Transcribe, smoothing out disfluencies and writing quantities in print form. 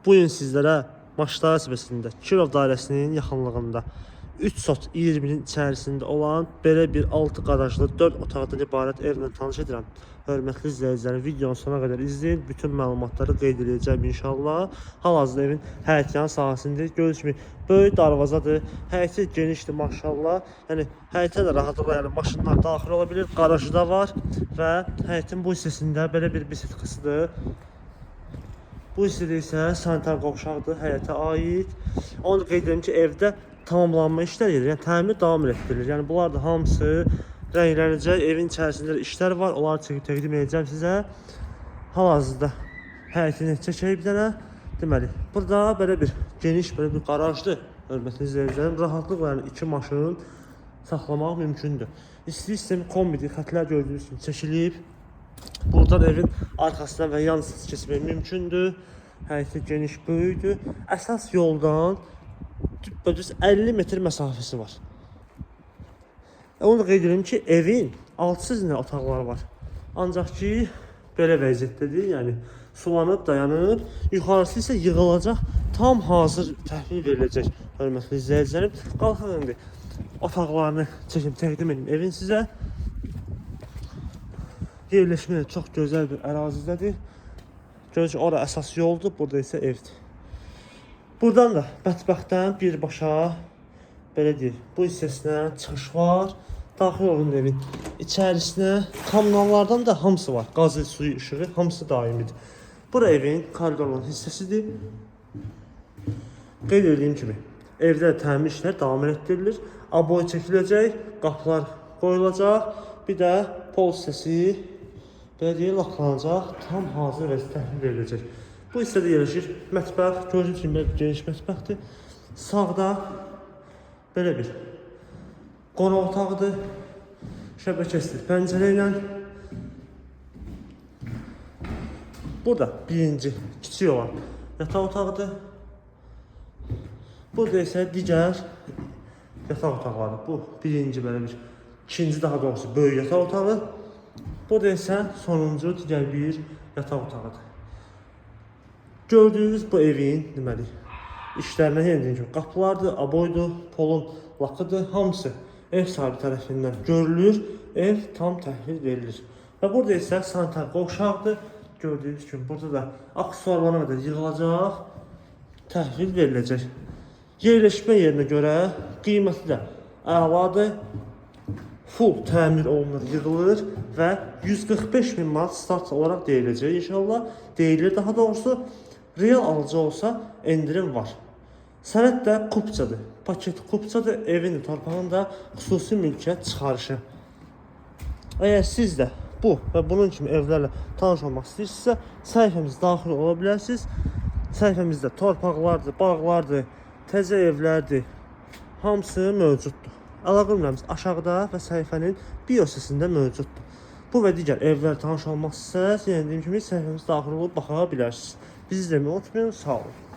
Bu gün sizlərə Maçlar sahəsində Kirov dairəsinin yaxınlığında 3 sot 20-nin içərisində olan belə bir 6 qarajlı 4 otaqdan ibarət evlə tanış edirəm. Hörmətli izləyicilərim, videonun sonuna qədər izləyin. Bütün məlumatları qeyd edəcəm inşallah. Hal-hazırda evin həyətyan sahəsində gördüyünüz kimi böyük darvazadır. Həyəti genişdir maşallah. Yəni həyətə də rahatlıqla maşınlar daxil ola bilir. Qarajı da var və həyətin bu hissəsində belə bir bisikletçisidir. Bu hissədə isə sanitar qovşaqdır, həyətə aid. Onu da qeyd edim ki, evdə tamamlanma işlər gedir, yəni təmir davam etdirilir. Yəni bunlar da hamısı rənglənəcək. Evin içərisində işlər var, onları çəkib təqdim edəcəm sizə. Hal-hazırda həyətini çəkək bir dənə. Deməli, burada belə bir geniş, belə bir qarajdır. Hörmətli izləyicilərim, rahatlıqla yəni 2 maşın saxlamaq mümkündür. İstilik sistemi kombidir, xətlər gördüyünüz kimi çəkilib. Buradan evin arxasından və yan keçmək mümkündür. Həyəti geniş, böyükdür. Əsas yoldan düz 50 metr məsafəsi var. Onu da qeyd edim ki, evin altsız otaqları var. Ancaq ki, belə vəziyyətdədir. Yəni sulanıb, dayanıb. Yuxarısı isə yığılacaq. Tam hazır təhvil veriləcək. Hörmətli izləyicilərim, qalxaq indi otaqlarını çəkim, təqdim edim evin sizə. Yerləşmə çox gözəl bir ərazidədir. Görürsünüz ki, ora əsas yoldur, burada isə evdir. Buradan da mətbəxdən birbaşa belə deyir, bu hissəsinə çıxış var. Daxil olun evin içərisinə. Kommunallardan da hamısı var. Qazı, suyu, işığı hamısı daimidir. Bura evin koridorun hissəsidir. Qeyd edildiyim kimi evdə təmir işlər davam etdirilir. Aboy çəkiləcək, qapılar qoyulacaq. Bir də pol hissəsi belə deyil, laklanacaq, tam hazır vəziyyətdə təhvil veriləcək. Bu hissədə yerləşir mətbəx, gördüyünüz kimi geniş mətbəxdir. Sağda belə bir qonaq otağıdır, şəbəkəsidir pəncərə ilə. Burada birinci kiçik olan yataq otağıdır. Burada isə digər yataq otaqları. Bu birinci belə bir, ikinci daha doğrusu böyük yataq otağı. Burada isə sonuncu digər bir yataq otağıdır. Gördüyünüz bu evin deməli işlərinə yenə kimi qapılardır, aboydur, polun lakıdır, hamısı ev sahibi tərəfindən görülür, ev tam təhvil verilir. Və burada isə sanitar qovşaqdır. Gördüyünüz kimi burada da aksesuarlarına qədər yığılacaq, təhvil veriləcək. Yerləşmə yerinə görə qiyməti də əladır. Full təmir olunur, yığılır və 145.000 manat start olaraq deyiləcək inşallah. Deyilir daha doğrusu. Real alıcı olsa endirim var. Sənəd də kupçadır. Paket kupçadır. Evin torpağının da xüsusi mülkiyyət çıxarışı. Əgər siz də bu və bunun kimi evlərlə tanış olmaq istəyirsinizsə, səhifəmizə daxil ola bilərsiniz. Səhifəmizdə torpaqlardır, bağlardır, təzə evlərdir. Hamısı mövcuddur. Əlaqə nömrəmiz aşağıda və səhifənin bio hissəsində mövcuddur. Bu və digər evlər tanış olmaq istərsəniz, yenə dediyim kimi səhifəmizə daxil olub baxa bilərsiniz. Bizi izləməyi unutmayın, sağ olun.